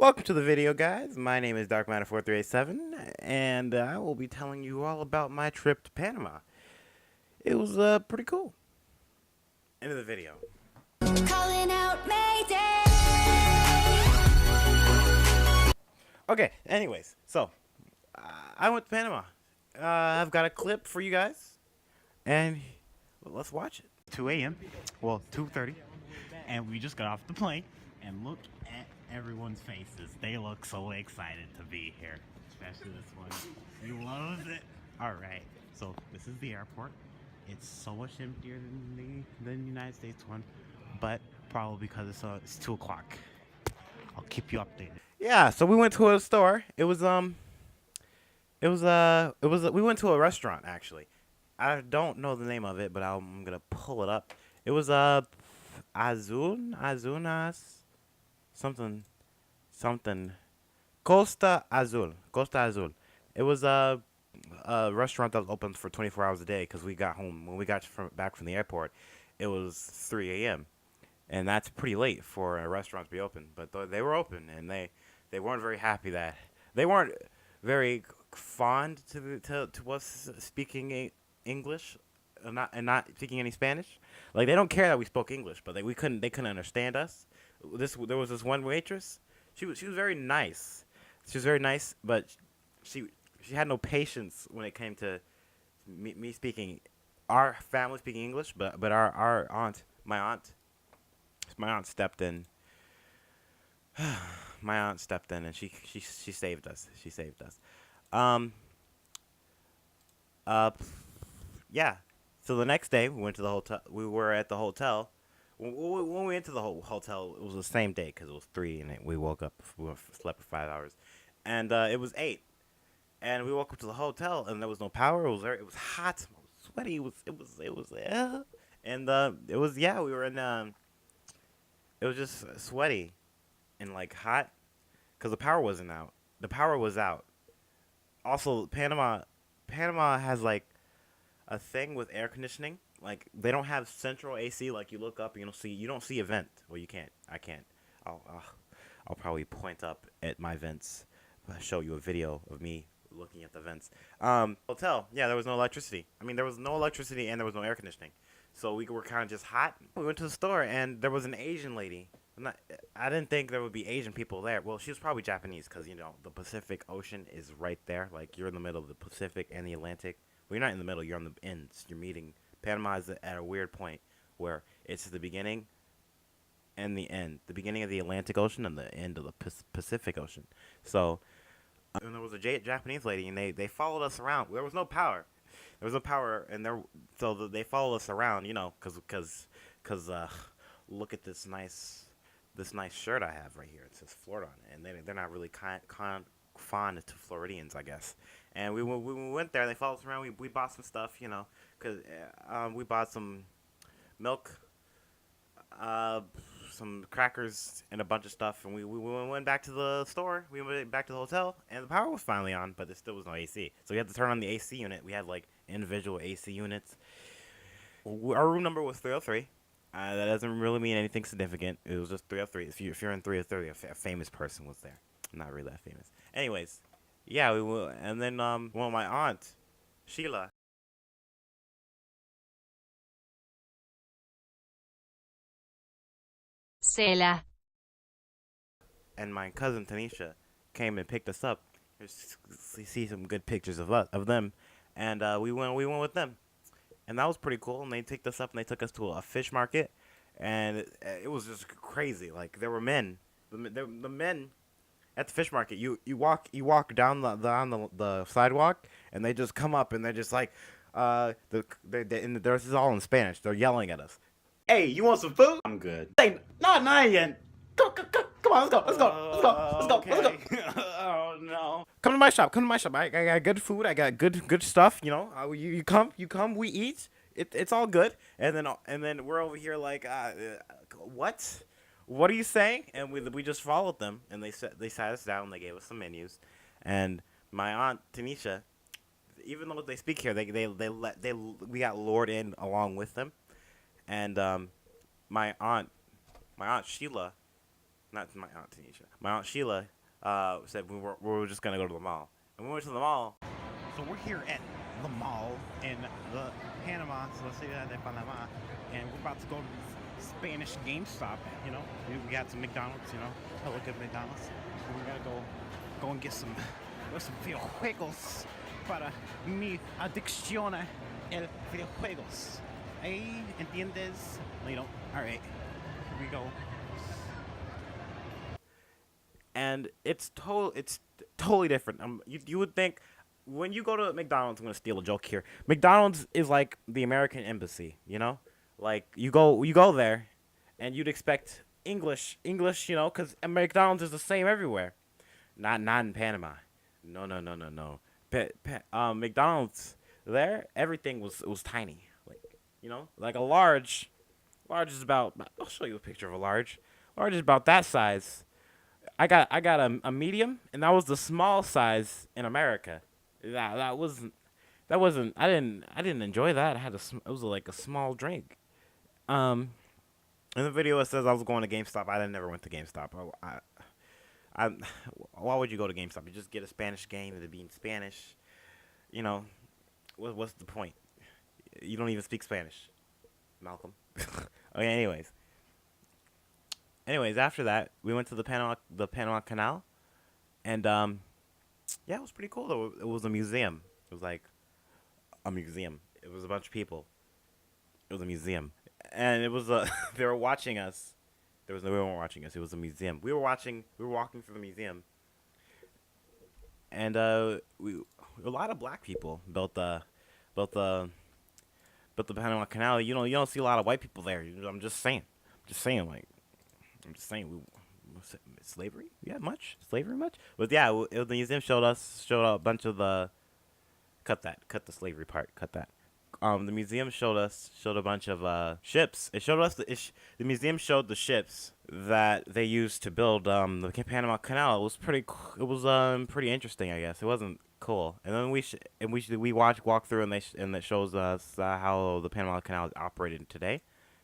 Welcome to the video, guys. My name is DarkMatter4387, and I will be telling you all about my trip to Panama. It was pretty cool. Into the video. Calling out Mayday. Okay, anyways, so I went to Panama. I've got a clip for you guys, and let's watch it. 2 a.m. Well, 2:30, and we just got off the plane. And look at everyone's faces. They look so excited to be here, especially this one. He loves it. All right, so this is the airport. It's so much emptier than the United States one, but probably because it's 2 o'clock. I'll keep you updated. Yeah, so we went to a store. We went to a restaurant actually. I don't know the name of it, but I'm gonna pull it up. It was Azunas, something Costa Azul. It was a restaurant that was open for 24 hours a day because we got home when we got back from the airport. It was 3 a.m. and that's pretty late for a restaurant to be open. But they were open, and they weren't very happy that they weren't very fond to us speaking English and not speaking any Spanish. Like, they don't care that we spoke English, but they couldn't understand us. There was this one waitress. She was very nice. She was very nice, but she had no patience when it came to me speaking, our family speaking English. But our aunt, my aunt stepped in. My aunt stepped in, and she saved us. She saved us. Um. Yeah. So the next day we went to the hotel. We were at the hotel. When we went to the hotel, it was the same day because it was 3, and we woke up. We slept for 5 hours, and it was 8. And we woke up to the hotel, and there was no power. It was hot. It was sweaty. And it was, yeah. We were in. It was just sweaty, and like hot, because the power wasn't out. The power was out. Also, Panama has like a thing with air conditioning. Like, they don't have central AC. Like, you look up and you don't see a vent. Well, you can't. I can't. I'll probably point up at my vents. Show you a video of me looking at the vents. Hotel. Yeah, there was no electricity. I mean, there was no electricity and there was no air conditioning. So we were kind of just hot. We went to the store and there was an Asian lady. I didn't think there would be Asian people there. Well, she was probably Japanese because, the Pacific Ocean is right there. Like, you're in the middle of the Pacific and the Atlantic. Well, you're not in the middle. You're on the ends. You're meeting. Panama is at a weird point where it's the beginning and the end. The beginning of the Atlantic Ocean and the end of the Pacific Ocean. So, and there was a Japanese lady, and they followed us around. There was no power. There was no power, and so they followed us around, because look at this nice shirt I have right here. It says Florida on it, and they're not really fond to Floridians, I guess. And we went there. They followed us around. We bought some stuff, because we bought some milk, some crackers, and a bunch of stuff. And we went back to the store. We went back to the hotel, and the power was finally on, but there still was no AC. So we had to turn on the AC unit. We had like individual AC units. Our room number was 303. That doesn't really mean anything significant. It was just 303. If you're in 303, a famous person was there. I'm not really that famous. Anyways, yeah, we will. And then my aunt, Sheila. Sela. And my cousin Tanisha came and picked us up. See some good pictures of them, and we went with them, and that was pretty cool. And they picked us up and they took us to a fish market, and it was just crazy. Like, there were men, the men at the fish market. You walk down the sidewalk, and they just come up and they're just like, and this is all in Spanish. They're yelling at us. Hey, you want some food? I'm good. Hey, not yet. Come on, let's go. Oh no. Come to my shop. I got good food. I got good stuff. You come. We eat. It's all good. And then we're over here like, what? What are you saying? And we just followed them, and they sat us down. And they gave us some menus, and my aunt Tanisha, even though they speak here, we got lured in along with them, and my aunt Sheila not my aunt Tanisha. My aunt Sheila said we were just gonna go to the mall, and we went to the mall. So we're here at the mall in the Panama, so let's say that de Panama, and we're about to go to the Spanish GameStop. You know, we got some McDonald's. You know, hella good McDonald's. So we gotta go and get some videojuegos para mi adicción el videojuegos. Hey, entiendes? No, you don't. All right, here we go. And it's totally different. You would think when you go to McDonald's, I'm gonna steal a joke here. McDonald's is like the American embassy, you know, like you go there, and you'd expect English, you know, because McDonald's is the same everywhere. Not in Panama. No. McDonald's there, everything was tiny, like you know, like a large is about. I'll show you a picture of a large. Large is about that size. I got a medium, and that was the small size in America. That wasn't. I didn't enjoy that. It was like a small drink. In the video it says I was going to GameStop. I never went to GameStop. I why would you go to GameStop? You just get a Spanish game and it be in Spanish. You know, what's the point? You don't even speak Spanish, Malcolm. Okay, anyways, after that, we went to the Panama Canal, and yeah, it was pretty cool. Though it was a museum. It was like a museum. It was a bunch of people. It was a museum, and it was they were watching us. We weren't watching us. It was a museum. We were walking through the museum, and a lot of black people built the Panama Canal. You don't see a lot of white people there. I'm just saying, like. I'm just saying, slavery? Yeah, much slavery, much. But yeah, the museum showed a bunch of the. Cut the slavery part. Cut that. The museum showed a bunch of ships. It showed us the museum showed the ships that they used to build the Panama Canal. It was pretty. It was pretty interesting, I guess. It wasn't cool. And then we walk through and it shows us how the Panama Canal is operated today.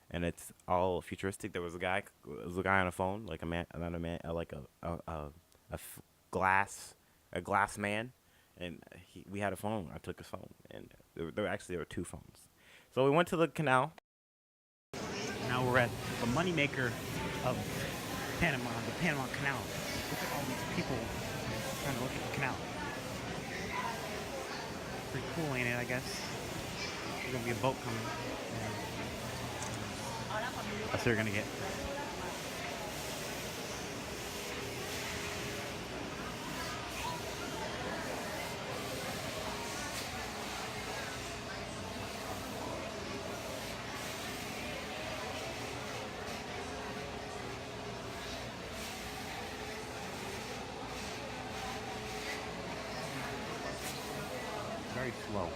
And it's all futuristic. There was a guy on a phone, like like a glass man, and we had a phone. I took his phone, and there were two phones. So we went to the canal. Now we're at the moneymaker of Panama, the Panama Canal. Look at all these people trying to look at the canal. Pretty cool, ain't it? I guess there's gonna be a boat coming. That's what you're gonna get. Very slow.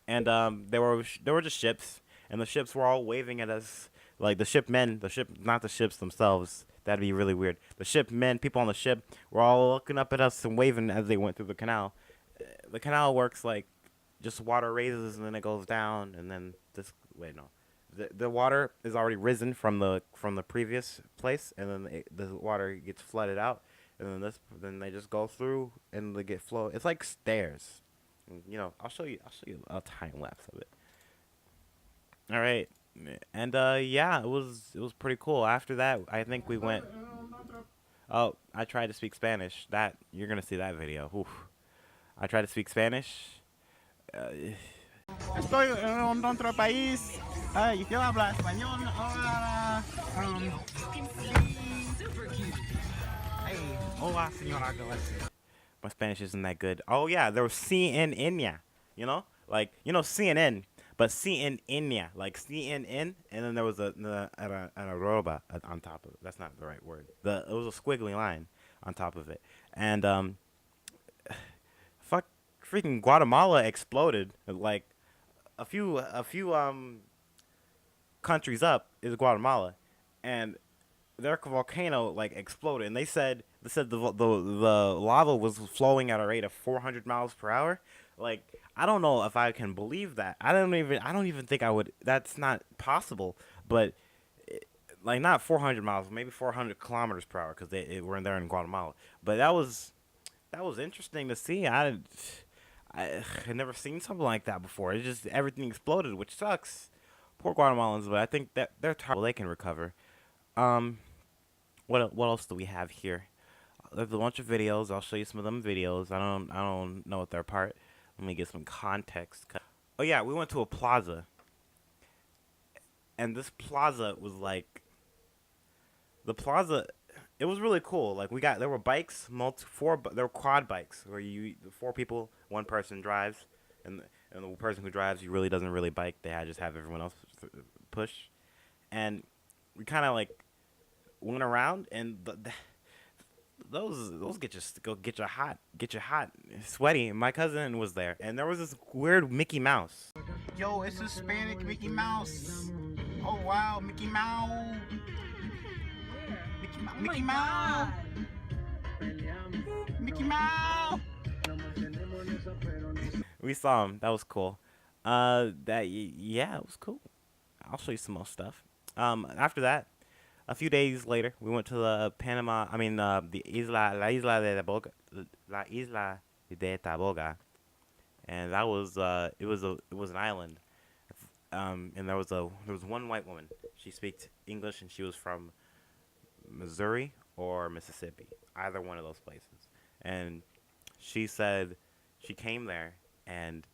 And there were just ships, and the ships were all waving at us. Like not the ships themselves. That'd be really weird. The ship men, people on the ship, were all looking up at us and waving as they went through the canal. The canal works like just water raises and then it goes down, and then the water is already risen from the previous place, and then the water gets flooded out, and then they just go through and they get flow. It's like stairs. You know, I'll show you a time lapse of it. All right. And yeah, it was pretty cool. After that, I think we went. Oh, I tried to speak Spanish. That you're gonna see that video. Oof. I tried to speak Spanish. Estoy en otro país. Y yo hablo español ahora. Hey, hola, señora Galicia. My Spanish isn't that good. Oh yeah, there was CNN, yeah. You know, like CNN. But CNN, like CNN, and then there was an arroba on top of it. That's not the right word. It was a squiggly line on top of it, and freaking Guatemala exploded. Like a few countries up is Guatemala, and their volcano like exploded, and they said the lava was flowing at a rate of 400 miles per hour. Like, I don't know if I can believe that. I don't even think I would. That's not possible. But like not 400 miles, maybe 400 kilometers per hour, because we're in there in Guatemala. But that was interesting to see. I had never seen something like that before. It just everything exploded, which sucks. Poor Guatemalans, but I think that they're tired. Well, they can recover. Um, what else do we have here? There's a bunch of videos. I'll show you some of them videos. I don't know what they're part. Let me get some context. Oh yeah, we went to a plaza, and this plaza was like the plaza. It was really cool. Like there were bikes, there were quad bikes where you four people, one person drives, and the person who drives you really doesn't really bike. Just have everyone else push, and we kind of like went around, and those get you hot, sweaty. And my cousin was there, and there was this weird Mickey Mouse. Yo, it's Hispanic Mickey Mouse. Oh wow, Mickey Mouse. Mickey Mouse. Mickey Mouse. We saw him. That was cool. Yeah, it was cool. I'll show you some more stuff. After that, a few days later, we went to the Panama. I mean, la isla de Taboga, la isla de Taboga, and that was it was an island. And there was one white woman. She speaks English, and she was from Missouri or Mississippi, either one of those places. And she said she came there, and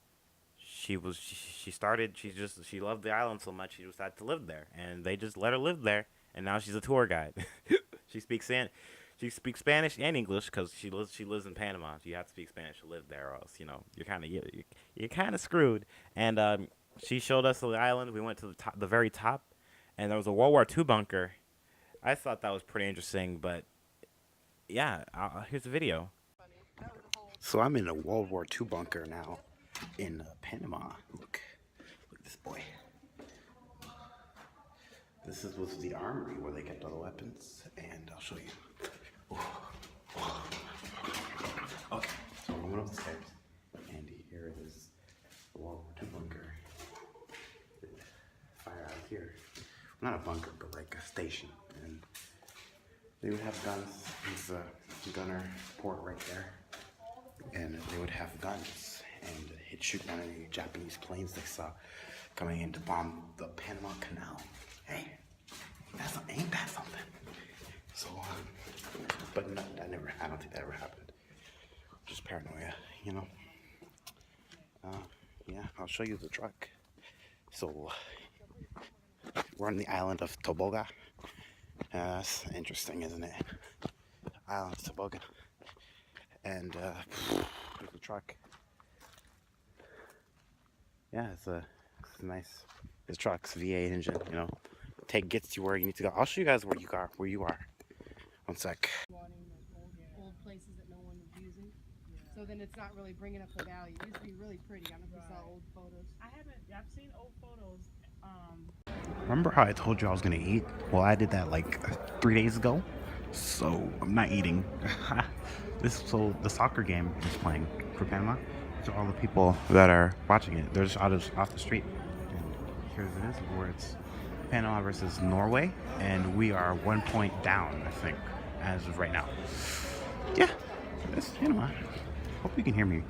she loved the island so much she decided to live there, and they just let her live there, and now she's a tour guide. she speaks she speaks Spanish and English because she lives in Panama. So you have to speak Spanish to live there, or else you're kind of screwed. And she showed us the island. We went to the very top, and there was a World War II bunker. I thought that was pretty interesting, but yeah, here's the video. So I'm in a World War II bunker now in Panama. Look at this boy. Was the armory where they kept all the weapons, and I'll show you. Okay, so I'm going up the stairs, and here is the World War II bunker. Fire out here. Not a bunker, but like a station. And they would have guns. There's a gunner port right there. And they would have guns. And he'd shoot down any Japanese planes they saw coming in to bomb the Panama Canal. Hey, ain't that something? So, but no, I don't think that ever happened. Just paranoia, you know? Yeah, I'll show you the truck. So, we're on the island of Taboga. That's interesting, isn't it? Island of Taboga. And there's the truck. Yeah, it's nice. This truck's V8 engine, you know. Gets you where you need to go. I'll show you guys where you are. One sec. Old places that no one was using. So then it's not really bringing up the value. It used to be really pretty. I don't know if you saw old photos. I've seen old photos. Remember how I told you I was gonna eat? Well, I did that like 3 days ago, so I'm not eating. So the soccer game is playing for Panama. So all the people that are watching it, they're just off the street. And here it is, where it's Panama versus Norway, and we are 1 point down, I think, as of right now. Yeah, it's Panama. Hope you can hear me.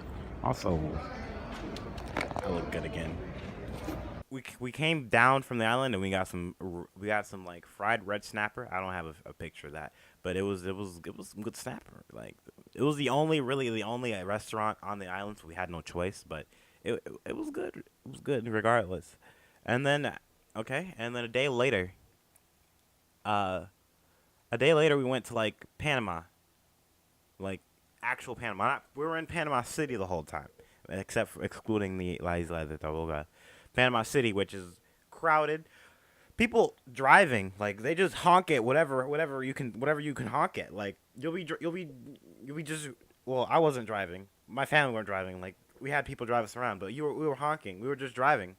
Also, I look good again. We came down from the island, and we got some like fried red snapper. I don't have a picture of that, but it was some good snapper. Like it was the only restaurant on the island, so we had no choice. But it was good. It was good regardless. And then a day later, we went to like Panama, like actual Panama. We were in Panama City the whole time, excluding the La Isla de Taboga. Panama City, which is crowded. People driving, like they just honk at whatever you can honk at. Like you'll be just. Well, I wasn't driving. My family weren't driving. Like we had people drive us around, but we were honking. We were just driving,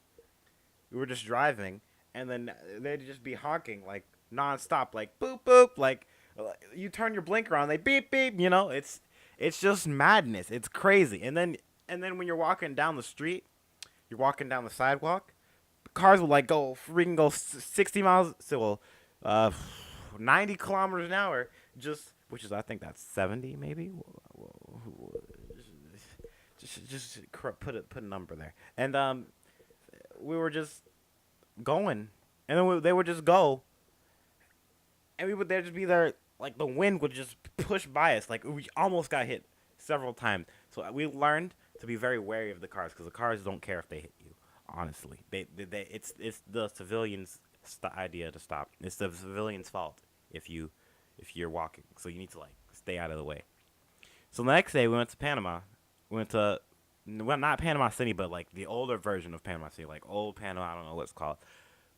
and then they'd just be honking like nonstop, like boop boop. Like you turn your blinker on, they beep beep. You know, it's just madness. It's crazy. And then when you're walking down the street. You're walking down the sidewalk, cars will like go 60 miles. So uh, 90 kilometers an hour, just which is I think that's 70 maybe. Put a number there, and we were just going, and then they would just go, and we would there just be there like the wind would just push by us, like we almost got hit several times. So we learned to be very wary of the cars because the cars don't care if they hit you. Honestly, it's the civilians' idea to stop. It's the civilians' fault if you're walking. So you need to like stay out of the way. So the next day we went to Panama. We went to well not Panama City, but like the older version of Panama City, like old Panama. I don't know what it's called,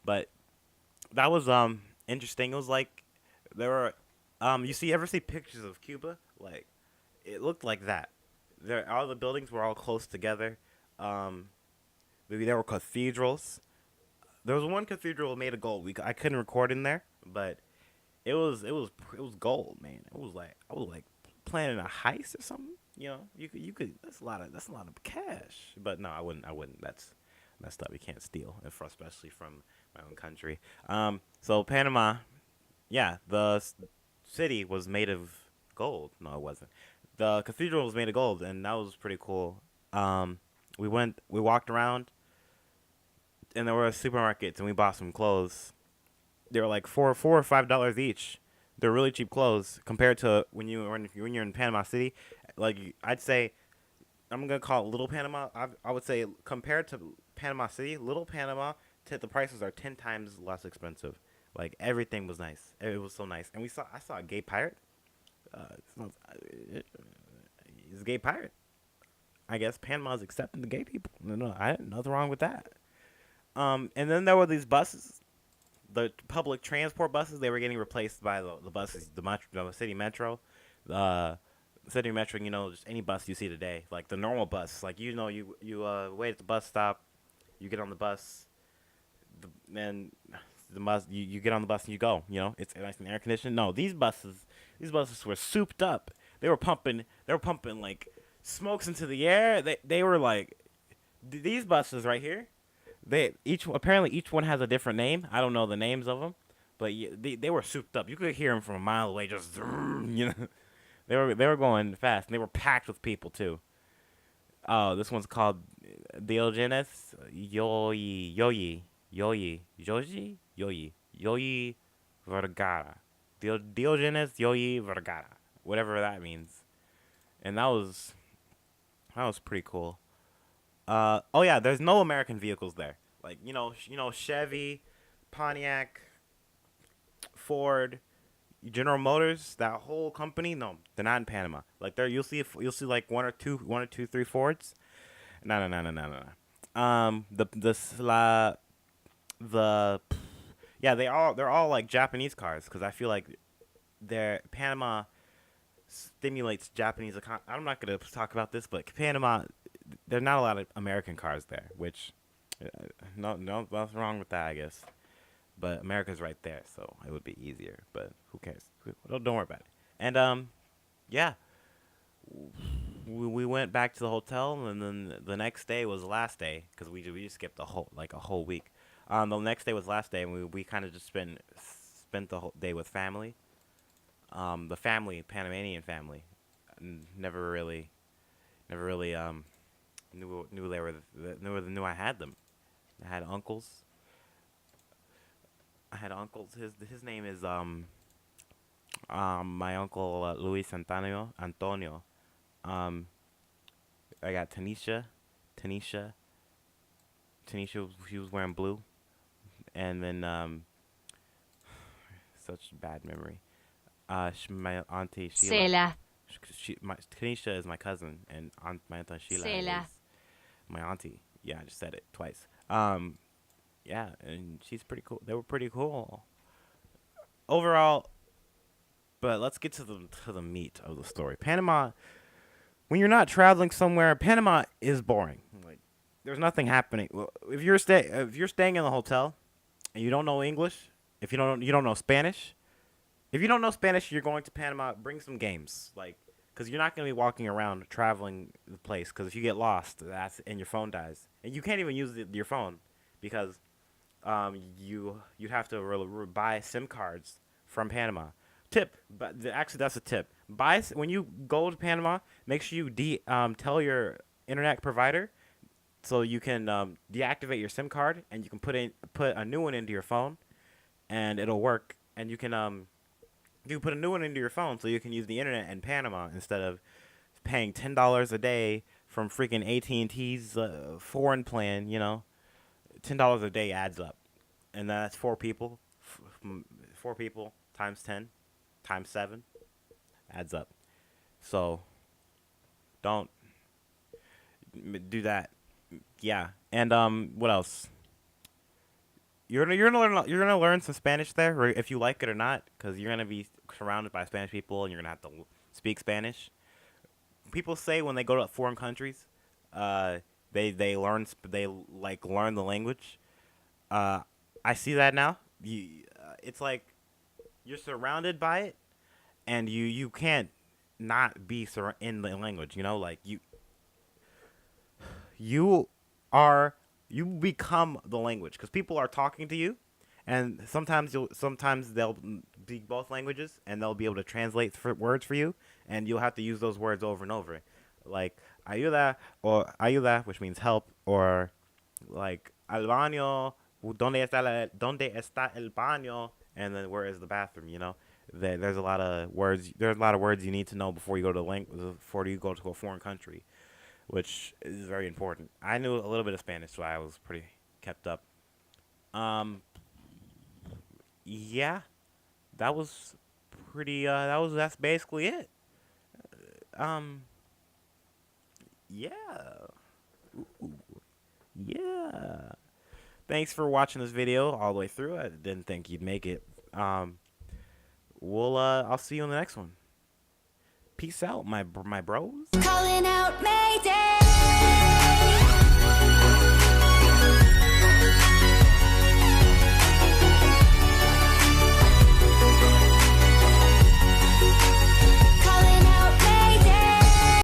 but that was interesting. It was like there were you see ever see pictures of Cuba? Like it looked like that. There all the buildings were all close together. Um, Maybe there were cathedrals. There was one cathedral made of gold. I couldn't record in there, but it was gold, man. It was like I was like planning a heist or something. You could that's a lot of cash. But no, I wouldn't. That's stuff you can't steal, especially from my own country. So Panama, yeah, city was made of gold. No, it wasn't. The cathedral was made of gold, and that was pretty cool. We walked around, and there were supermarkets, and we bought some clothes. They were like $4 or $5 each. They're really cheap clothes compared to when you're in Panama City. Like I'd say, I'm gonna call it Little Panama. I would say compared to Panama City, Little Panama, the prices are 10 times less expensive. Like everything was nice. It was so nice, and I saw a gay pirate. He's a gay pirate. I guess Panama's accepting the gay people. No, nothing wrong with that. And then there were these buses, the public transport buses. They were getting replaced by the buses, the city metro, city metro. Just any bus you see today, like the normal bus. Like you wait at the bus stop, you get on the bus, and the bus you get on the bus and you go. It's nice and air conditioned. No, these buses were souped up. They were pumping like smokes into the air. They were like these buses right here. Apparently each one has a different name. I don't know the names of them, but they were souped up. You could hear them from a mile away. Just they were going fast. And they were packed with people too. Oh, this one's called Diogenes Yoyi Vergara. Diogenes Yoyi Vergara, whatever that means. And that was pretty cool. Oh yeah, there's no American vehicles there. Like Chevy, Pontiac, Ford, General Motors, that whole company. No, they're not in Panama. Like there, you'll see like one or two, three Fords. No, no, no, no, no, no. The yeah, they're all like Japanese cars because I feel like Panama stimulates Japanese econ. I'm not gonna talk about this, but Panama, there's not a lot of American cars there, which no, what's wrong with that, I guess. But America's right there, so it would be easier. But who cares? Don't worry about it. And yeah, we went back to the hotel, and then the next day was the last day because we just skipped a whole week. The next day was the last day, and we kind of just spent the whole day with family. The family, Panamanian family, never really knew they were knew I had them. I had uncles. His name is my uncle Luis Antonio. Um, I got Tanisha. She was wearing blue, and then such bad memory. My auntie Sheila. Sela. Tanisha is my cousin, and my auntie Sheila Sela. is my auntie. Yeah, I just said it twice. Yeah, and she's pretty cool. They were pretty cool overall. But let's get to the meat of the story. Panama. When you're not traveling somewhere, Panama is boring. Like, there's nothing happening. Well, if you're staying in the hotel and you don't know English, if you don't know Spanish, if you don't know Spanish, you're going to Panama. Bring some games, like, because you're not going to be walking around traveling the place. Because if you get lost, and your phone dies, and you can't even use your phone because you'd have to buy SIM cards from Panama. Tip, but actually that's a tip. When you go to Panama, make sure you tell your internet provider so you can deactivate your SIM card and you can put a new one into your phone and it'll work. And you put a new one into your phone so you can use the internet in Panama instead of paying $10 a day from freaking AT&T's foreign plan. $10 a day adds up, and that's 4 people. 4 people times 10 times 7 adds up. So don't do that. Yeah, and what else? You're gonna learn some Spanish there, if you like it or not, because you're gonna be surrounded by Spanish people, and you're gonna have to speak Spanish. People say when they go to foreign countries, they like learn the language. I see that now. It's like you're surrounded by it, and you can't not be in the language. Like you are you become the language because people are talking to you, and sometimes they'll speak both languages and they'll be able to translate words for you, and you'll have to use those words over and over, like ayuda or ayuda, which means help, or like al baño, donde está el baño, and then where is the bathroom? There's a lot of words. There's a lot of words you need to know before you go to a foreign country, which is very important. I knew a little bit of Spanish, so I was pretty kept up. Yeah, that was pretty. That's basically it. Um, yeah, yeah. Thanks for watching this video all the way through. I didn't think you'd make it. I'll see you in the next one. Peace out, my bros. Calling out Mayday.